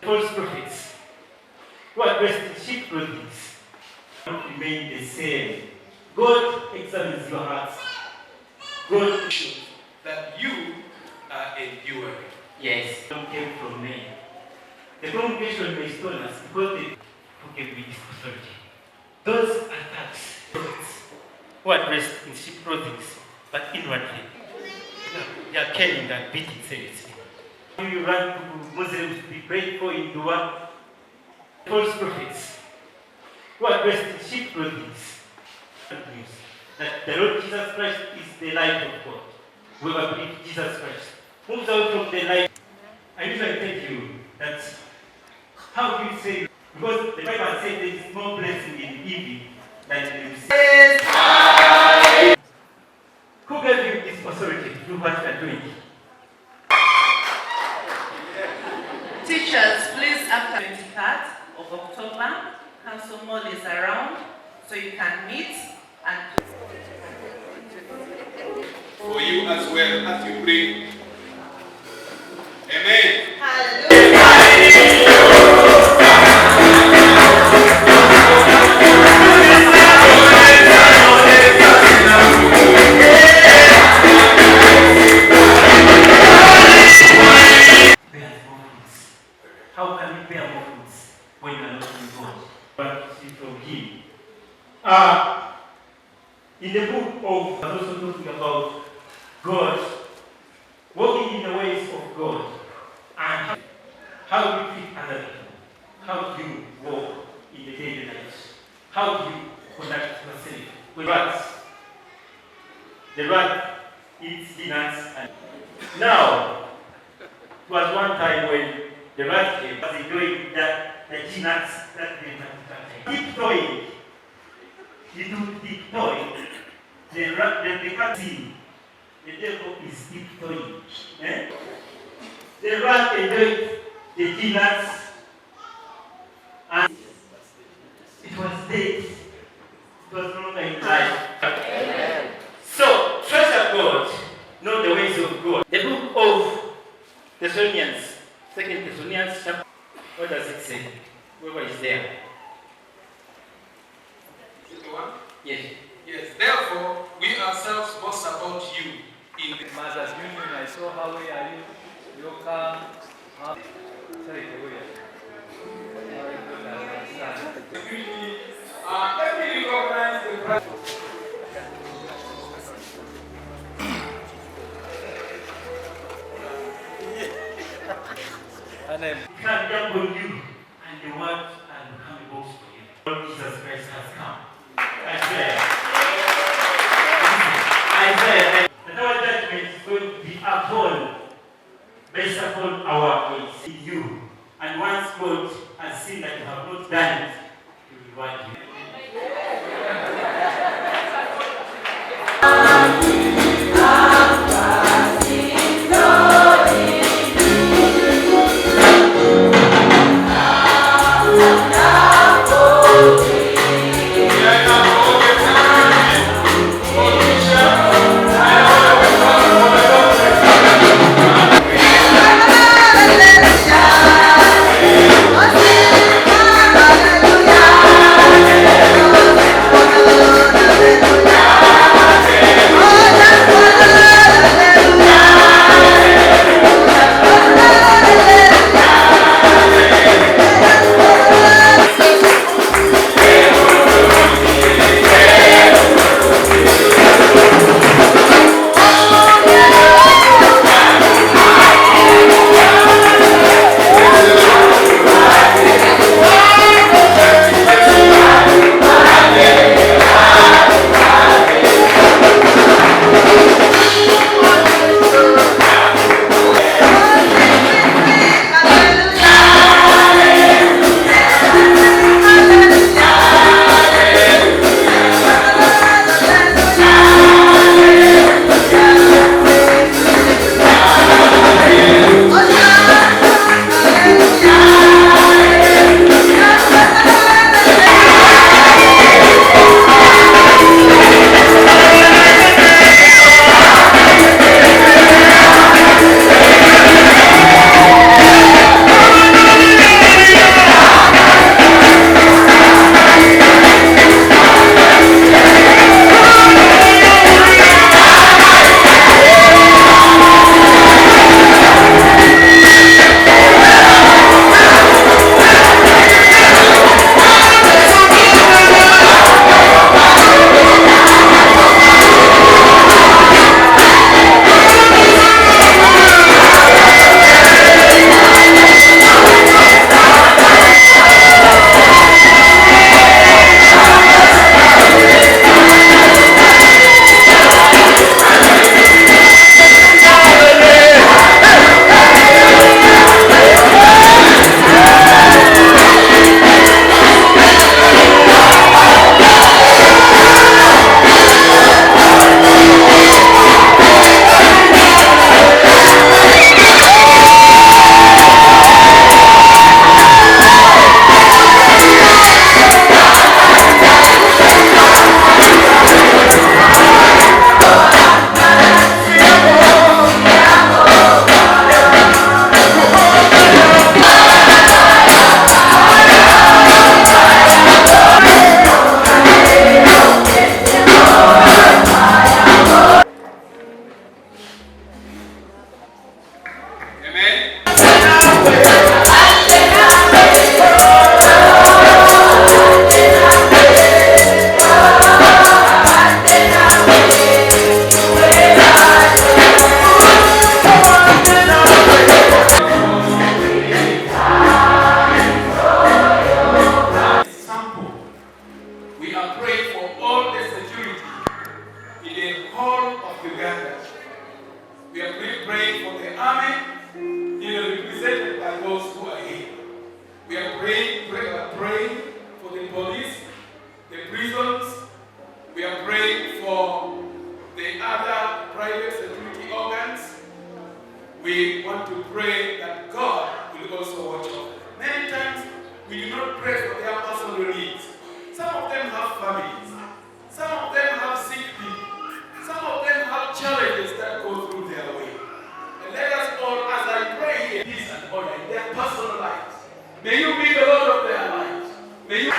false prophets who are dressed in sheep clothing remain the same. God examines your hearts. God shows that you are enduring. Yes, don't came from men. The congregation may stone us because they forgave me this authority. Those attacks, who are dressed in sheep clothing, but inwardly, they are killing and beating seriously. You run to Muslims to be prayed for in dua. False prophets who are dressed in sheep clothing. That the Lord Jesus Christ is the light of God. Whoever believes Jesus Christ moves out from the light. I usually tell you that how do you say, because the Bible says there is more blessing in giving than in receiving. Who gave you this authority to do what you are doing? Teachers, please, after 23rd of October, Council Mall is around, so you can meet and for you as well as you pray. Amen. How can we bear more fruits when we are not in God? But see from Him. In the book of, I'm also talking about God, walking in the ways of God, and how do you treat other people? How do you walk in the daily life? How do you conduct yourself with rats? The rat eats peanuts. And now, it was one time when the rat was enjoying the peanuts that they had. Tiptoeing. He took tiptoeing. The rat see. The devil is tiptoeing. Eh? The rat enjoyed the peanuts and it was dead. It was no longer in life. Amen. So, treasure God, know the ways of God. The book of Thessalonians, 2 Thessalonians chapter, what does it say? Whoever is there. Is it the one? Yes. Yes. Therefore, we ourselves boast about you in the Mother's Union. I saw how are you? You come. Sorry, let me recognize the presence. And then Can jump on you and the word and become a box for you. Lord Jesus Christ has come. Isaiah. That our judgment is going to be upon, based upon our ways in you. And once God has seen that you have not done it, He will reward you. We are praying for the police, the prisons. We are praying for the other private security organs. We want to pray that God will also watch over them. Many times we do not pray for their personal needs. Some of them have families. Some of them have sick people. Some of them have challenges that go through their way. And let us all, as I pray here, peace and order in their personal lives. May you be the Lord of their lives. May you.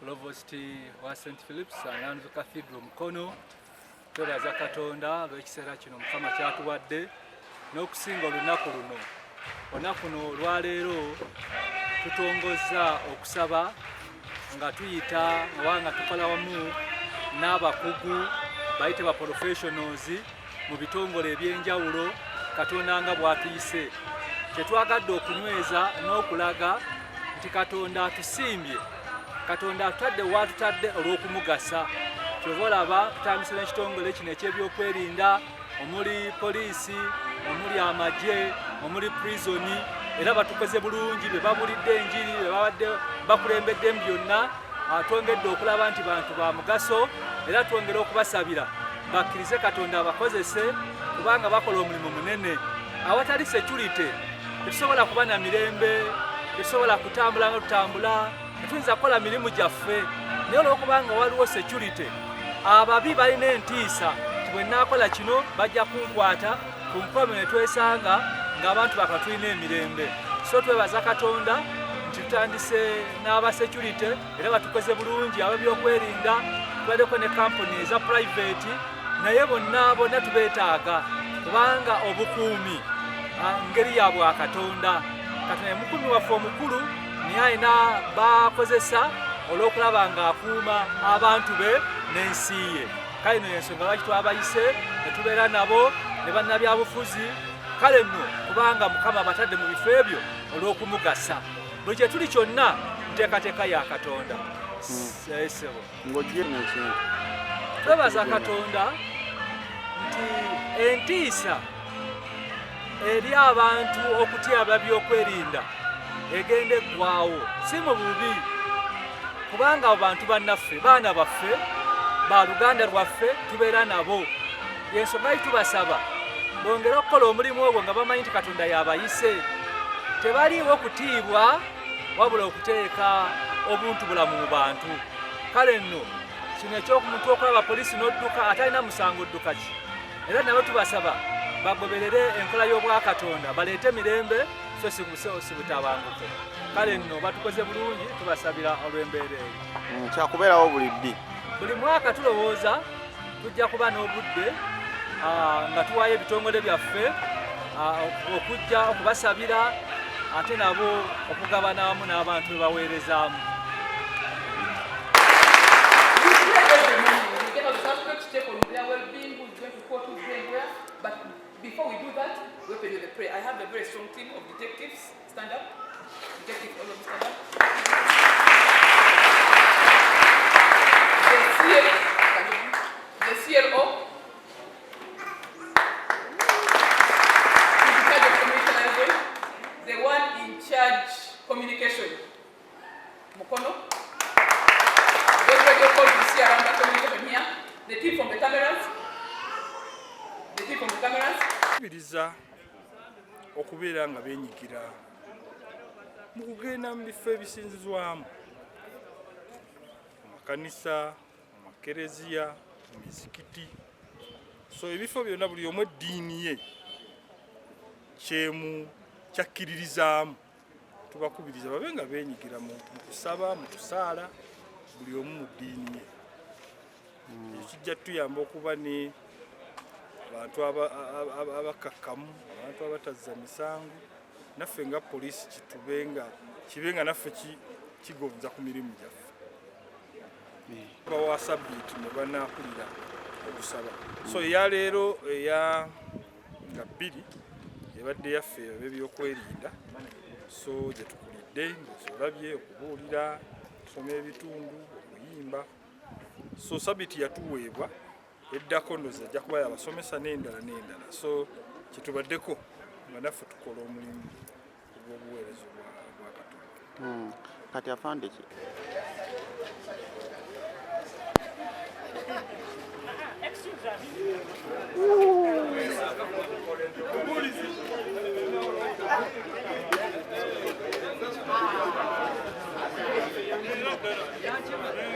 Provost wa St. Philip's and Cathedral Emukono, twebaza Katonda lw'ekiseera kino Mukama kyatuwadde n'okusinga olunaku luno. Olunaku luno olwaleero tutongozza okusaba nga tuyita nga tukola wamu n'abakugu bayite ba professionals mu bitongole ebyenjawulo Katonda nga bw'atuyise. Tetwagadde okunyweza n'okulaga nti Katonda atusimbye. Katonda atudde watutadde olw'okumugasa. Kyova olaba tutambisa n'ekitongole kino eky'ebyokwerinda omuli poliisi, omuli amagye, omuli prisoni, era batukoze bulungi be babulidde enjiri be babadde bakulembeddemu byonna. Twongedde okulaba nti bantu ba mugaso era twongera okubasabira bakkirize Katonda abakozese kubanga bakola omulimu munene. Awatali security tetusobola kuba na mirembe, tetusobola kutambula nga tutambula, tetuyinza kukola mirimu gyaffe. Naye olwokubanga waliwo security, ababi balina entiisa nti bwe nnaakola kino bajja kunkwata ku nkono ne twesanga ng'abantu bakaba tulina emirembe. So twebaza Katonda nti tutandise n'aba security era batukoze bulungi, ab'ebyokwerinda tubaddeko ne kampuni eza private, naye bonna tubeetaaga kubanga obukuumi ngeri ya bwa Katonda. Katonda mukuumi waffe omukulu niye alina bakozesa olw'okulaba ng'akuuma abantu be n'ensi ye. Kale nno ensonga lwaki twabayise ne tubeera nabo ne bannabyabufuzi. Kale nno kubanga Mukama batadde mu bifo ebyo olw'okumugasa. Buli kye tuli kyonna nteekateeka ya Katonda. Sebo twebaza Katonda nti entiisa eri abantu okutya Abebyokwerida egenda eggwaawo, si mu bubi kubanga abo bantu bannaffe, baana baffe, ba luganda lwaffe, tubeera nabo. Yensonga tubasaba bongere okukola omulimu ogwo nga bamanyi nti Katonda yabayise. Tebaliiwo kutiibwa wabula okuteeka obuntu bulamu mu bantu. Kale nno kino ekyokumuntu okulaba poliisi n'odduka atalina musango odduka ki? Era nabo tubasaba bagoberere enkola y'obwakatonda, baleete mirembe so si butabanguko. Kale nno batukoze bulungi, tubasabira olw'embeera eyo. Kyakubeerawo buli ddi. Buli mwaka tulowooza tujja kuba n'obudde nga tuwaayo ebitongole byaffe okujja okubasabira ate nabo okugabana wamu n'abantu be baweerezaamu. But before we do that, we open with a prayer. I have a very strong team of detectives. Stand up. Detectives, all of you stand up. The CLO. In charge of communication. The one in charge communication. Emukono. Those radio calls you see around the communication here. The team from the cameras. Kubiriza okubeera nga beenyigira mu kugenda mu bifo ebisinzizwamu, mu makanisa, mu makereziya, mu mizikiti. So ebifo byonna buli omu eddiini ye kyemu kyakkiririzaamu, tubakubiriza babe nga beenyigira mu kusaba, mu kusaala, buli omu mu ddiini ye. Ekijja tuyamba okuba ne abantu abakakkamu, abantu abatazza misango, naffe nga poliisi kibe nga naffe kigonza ku mirimu gyaffe. Bawa sabbiiti ne banaakulira okusaba. So eyaleero eya nga 2 ebadde yaffe Abebyokwerida, so gye tukulidde ng'olabye okubuulira, okusoma ebitundu, okuyimba. So sabbiiti yatuweebwa eddako ndoza ajja kuba yabasomesa n'endala. So kyetubaddeko nga naffe tukola omulimu ogw'obuweereza bwa Katonda. Kati afande ki?